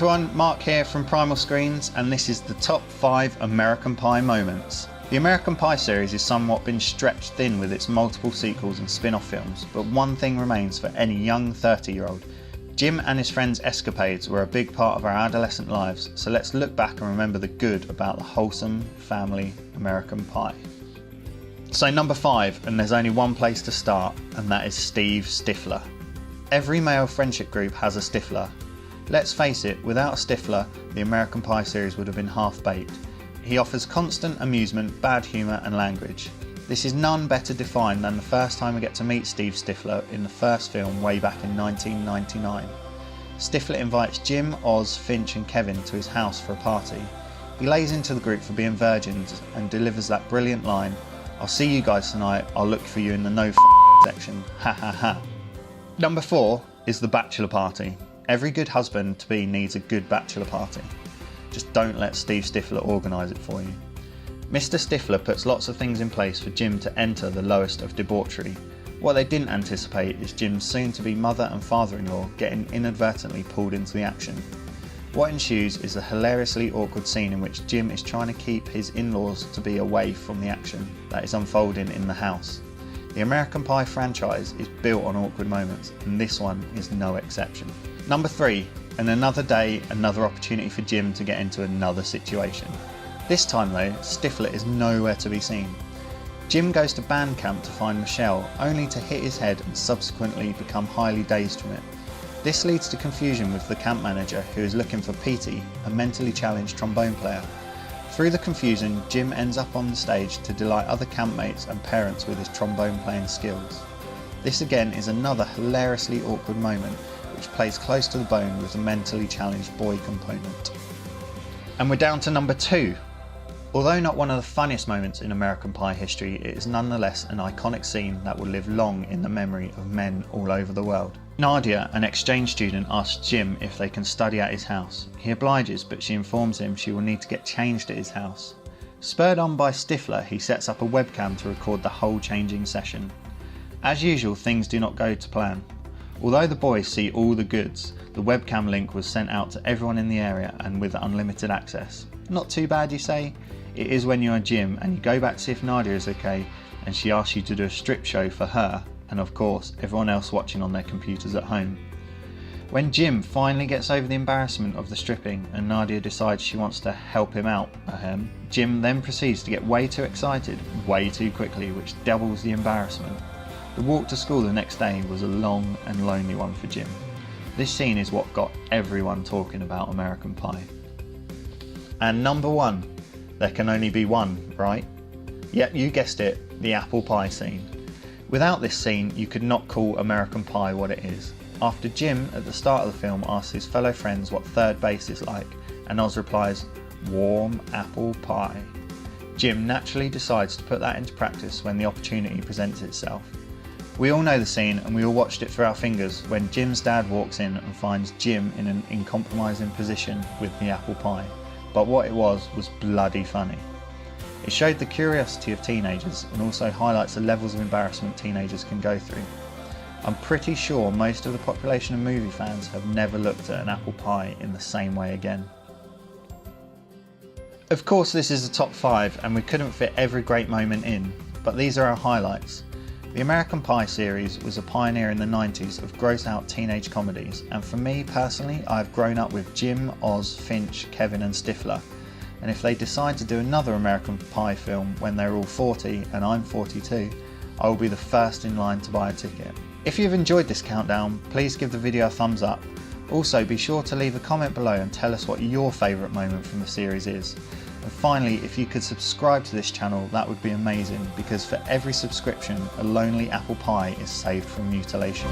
everyone, Mark here from Primal Screens, and this is the top 5 American Pie moments. The American Pie series has somewhat been stretched thin with its multiple sequels and spin-off films, but one thing remains for any young 30-year-old. Jim and his friends' escapades were a big part of our adolescent lives, so let's look back and remember the good about the wholesome family American Pie. So number 5, and there's only one place to start, and that is Steve Stifler. Every male friendship group has a Stifler. Let's face it, without a Stifler, the American Pie series would have been half-baked. He offers constant amusement, bad humour and language. This is none better defined than the first time we get to meet Steve Stifler in the first film way back in 1999. Stifler invites Jim, Oz, Finch and Kevin to his house for a party. He lays into the group for being virgins and delivers that brilliant line, "I'll see you guys tonight, I'll look for you in the no section, ha ha ha." Number 4 is the Bachelor Party. Every good husband-to-be needs a good bachelor party. Just don't let Steve Stifler organise it for you. Mr. Stifler puts lots of things in place for Jim to enter the lowest of debauchery. What they didn't anticipate is Jim's soon-to-be mother and father-in-law getting inadvertently pulled into the action. What ensues is a hilariously awkward scene in which Jim is trying to keep his in-laws to be away from the action that is unfolding in the house. The American Pie franchise is built on awkward moments, and this one is no exception. Number 3, and another day, another opportunity for Jim to get into another situation. This time though, Stifler is nowhere to be seen. Jim goes to band camp to find Michelle, only to hit his head and subsequently become highly dazed from it. This leads to confusion with the camp manager, who is looking for Petey, a mentally challenged trombone player. Through the confusion, Jim ends up on the stage to delight other campmates and parents with his trombone playing skills. This again is another hilariously awkward moment, which plays close to the bone with the mentally challenged boy component. And we're down to number 2. Although not one of the funniest moments in American Pie history, it is nonetheless an iconic scene that will live long in the memory of men all over the world. Nadia, an exchange student, asks Jim if they can study at his house. He obliges, but she informs him she will need to get changed at his house. Spurred on by Stifler, he sets up a webcam to record the whole changing session. As usual, things do not go to plan. Although the boys see all the goods, the webcam link was sent out to everyone in the area and with unlimited access. Not too bad, you say? It is when you're Jim and you go back to see if Nadia is okay, and she asks you to do a strip show for her and of course everyone else watching on their computers at home. When Jim finally gets over the embarrassment of the stripping and Nadia decides she wants to help him out, Jim then proceeds to get way too excited way too quickly, which doubles the embarrassment. The walk to school the next day was a long and lonely one for Jim. This scene is what got everyone talking about American Pie. And number 1, there can only be one, right? Yep, you guessed it, the apple pie scene. Without this scene, you could not call American Pie what it is. After Jim, at the start of the film, asks his fellow friends what third base is like, and Oz replies, "Warm apple pie." Jim naturally decides to put that into practice when the opportunity presents itself. We all know the scene and we all watched it through our fingers when Jim's dad walks in and finds Jim in an uncompromising position with the apple pie. But what it was bloody funny. It showed the curiosity of teenagers and also highlights the levels of embarrassment teenagers can go through. I'm pretty sure most of the population of movie fans have never looked at an apple pie in the same way again. Of course this is the top 5 and we couldn't fit every great moment in, but these are our highlights. The American Pie series was a pioneer in the 90s of gross out teenage comedies, and for me personally, I've grown up with Jim, Oz, Finch, Kevin and Stifler, and if they decide to do another American Pie film when they're all 40 and I'm 42, I will be the first in line to buy a ticket. If you've enjoyed this countdown, please give the video a thumbs up. Also be sure to leave a comment below and tell us what your favourite moment from the series is. And finally, if you could subscribe to this channel, that would be amazing, because for every subscription, a lonely apple pie is saved from mutilation.